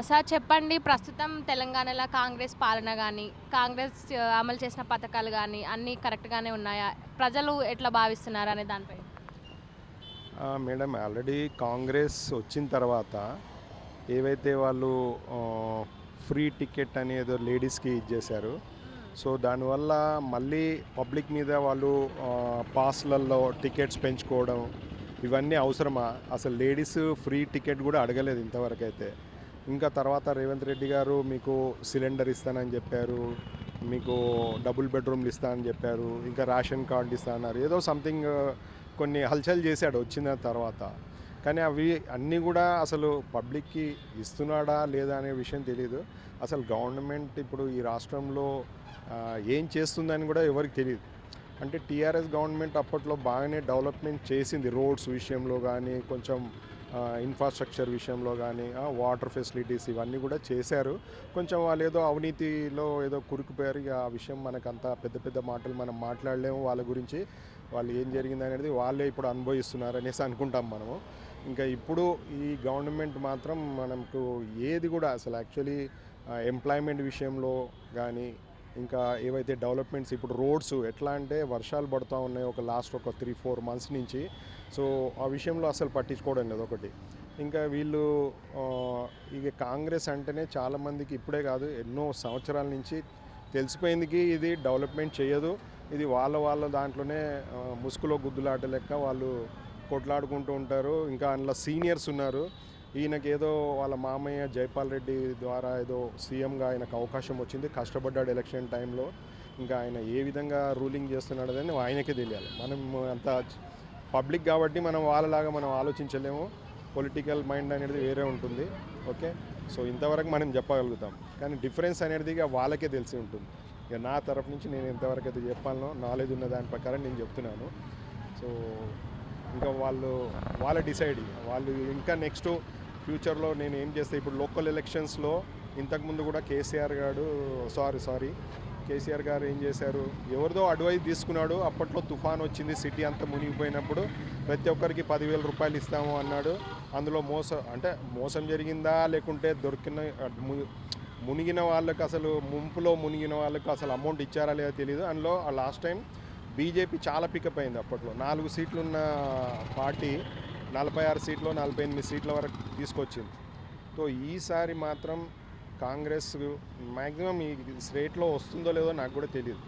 Sir చెప్పండి. ప్రస్తుతం తెలంగాణలో కాంగ్రెస్ పాలన గాని, కాంగ్రెస్ అమలు చేసిన పథకాలు గాని అన్నీ కరెక్ట్‌గానే ఉన్నాయా? ప్రజలు ఎట్లా భావిస్తున్నారు అనే దానిపై? మేడం ఆల్రెడీ కాంగ్రెస్ వచ్చిన తర్వాత ఏవైతే వాళ్ళు ఆహ్, ఫ్రీ టికెట్ అనేదో లేడీస్‌కి ఇచ్చేశారు. సో, దానివల్ల మళ్ళీ పబ్లిక్ మీద వాళ్ళు పాస్‌లల్లో టికెట్స్ పెంచుకోవడం, ఇవన్నీ అవసరమా? అసలు లేడీస్ ఫ్రీ టికెట్ గూడా అడగలేదు ఇంతవరకైతే. ఇంకా తర్వాత రేవంత్ రెడ్డి గారు మీకు సిలిండర్ ఇస్తానని చెప్పారు. మీకు డబుల్ బెడ్‌రూమ్‌లు ఇస్తా అని చెప్పారు. ఇంకా రేషన్ కార్డ్ ఇస్తా అన్నారు. ఏదో సంథింగ్ కొన్ని హల్చల్ చేశాడు వచ్చిన తర్వాత. కానీ అవి అన్నీ గూడా అసలు పబ్లిక్‌కి ఇస్తున్నాడా లేదా అనే విషయం తెలీదు. అసలు గవర్నమెంట్ ఇప్పుడు ఈ రాష్ట్రంలో ఏం చేస్తుందని గూడా ఎవరికీ తెలీదు. అంటే టీఆర్ఎస్ గవర్నమెంట్ అప్పట్లో బాగానే డెవలప్‌మెంట్ చేసింది. రోడ్స్ విషయంలో గానీ, కొంచెం ఇన్‌ఫ్రాస్ట్రక్చర్ విషయంలో గానీ, వాటర్ ఫెసిలిటీస్ ఇవన్నీ గూడా చేశారు. కొంచెం వాళ్ళేదో అవినీతిలో ఏదో కురుకుపోయారు. ఇక ఆ విషయం మనకంత పెద్ద పెద్ద మాటలు మనం మాట్లాడలేము వాళ్ళ గురించి. వాళ్ళు ఏం జరిగిందనేది వాళ్ళే ఇప్పుడు అనుభవిస్తున్నారనేసి అనుకుంటాం మనము. ఇంకా ఇప్పుడు ఈ గవర్నమెంట్ మాత్రం మనకు ఏది గూడా అసలు యాక్చువల్లీ ఎంప్లాయ్‌మెంట్ విషయంలో గానీ, ఇంకా ఏవైతే డెవలప్‌మెంట్స్ ఇప్పుడు రోడ్స్ ఎట్లా అంటే వర్షాలు పడుతూ ఉన్నాయి ఒక లాస్ట్ ఒక 3, 4 మంత్స్ నుంచి. సో, ఆ విషయంలో అసలు పట్టించుకోవడం లేదు ఒకటి. ఇంకా వీళ్ళు ఇక కాంగ్రెస్ అంటేనే చాలామందికి ఇప్పుడే కాదు ఎన్నో సంవత్సరాల నుంచి తెలిసిపోయిందికి ఇది డెవలప్‌మెంట్ చేయదు. ఇది వాళ్ళ దాంట్లోనే ముసుగులో గుద్దులాట లెక్క వాళ్ళు కొట్లాడుకుంటూ ఉంటారు. ఇంకా అందులో సీనియర్స్ ఉన్నారు. ఈయనకేదో వాళ్ళ మామయ్య జైపాల్ రెడ్డి ద్వారా ఏదో సీఎంగా ఆయనకు అవకాశం వచ్చింది. కష్టపడ్డాడు ఎలక్షన్ టైంలో. ఇంకా ఆయన ఏ విధంగా రూలింగ్ చేస్తున్నాడని ఆయనకే తెలియాలి. మనం అంత పబ్లిక్ కాబట్టి మనం వాళ్ళలాగా మనం ఆలోచించలేము. పొలిటికల్ మైండ్ అనేది వేరే ఉంటుంది. ఓకే. సో, ఇంతవరకు మనం చెప్పగలుగుతాం. కానీ డిఫరెన్స్ అనేది ఇక వాళ్ళకే తెలిసి ఉంటుంది. ఇక నా తరఫు నుంచి నేను ఎంతవరకు అయితే చెప్పాలనో నాలెడ్జ్ ఉన్న దాని ప్రకారం నేను చెప్తున్నాను. సో, ఇంకా వాళ్ళ డిసైడ్. వాళ్ళు ఇంకా నెక్స్ట్ ఫ్యూచర్లో నేను ఏం చేస్తే ఇప్పుడు లోకల్ ఎలక్షన్స్లో ఇంతకుముందు కూడా కేసీఆర్ గారు ఏం చేశారు, ఎవరిదో అడ్వైస్ తీసుకున్నాడు. అప్పట్లో తుఫాన్ వచ్చింది, సిటీ అంతా మునిగిపోయినప్పుడు ప్రతి ఒక్కరికి 10,000 రూపాయలు ఇస్తాము అన్నాడు. అందులో మోసం జరిగిందా లేకుంటే మునిగిన వాళ్ళకి అసలు ముంపులో మునిగిన వాళ్ళకి అసలు అమౌంట్ ఇచ్చారా లేదా తెలియదు. అందులో లాస్ట్ టైం బీజేపీ చాలా పికప్ అయింది. అప్పట్లో 4 సీట్లున్న పార్టీ 46 సీట్లు 48 సీట్ల వరకు తీసుకొచ్చింది. సో, ఈసారి మాత్రం కాంగ్రెస్ మ్యాక్సిమం ఈ స్టేట్లో వస్తుందో లేదో నాకు కూడా తెలియదు.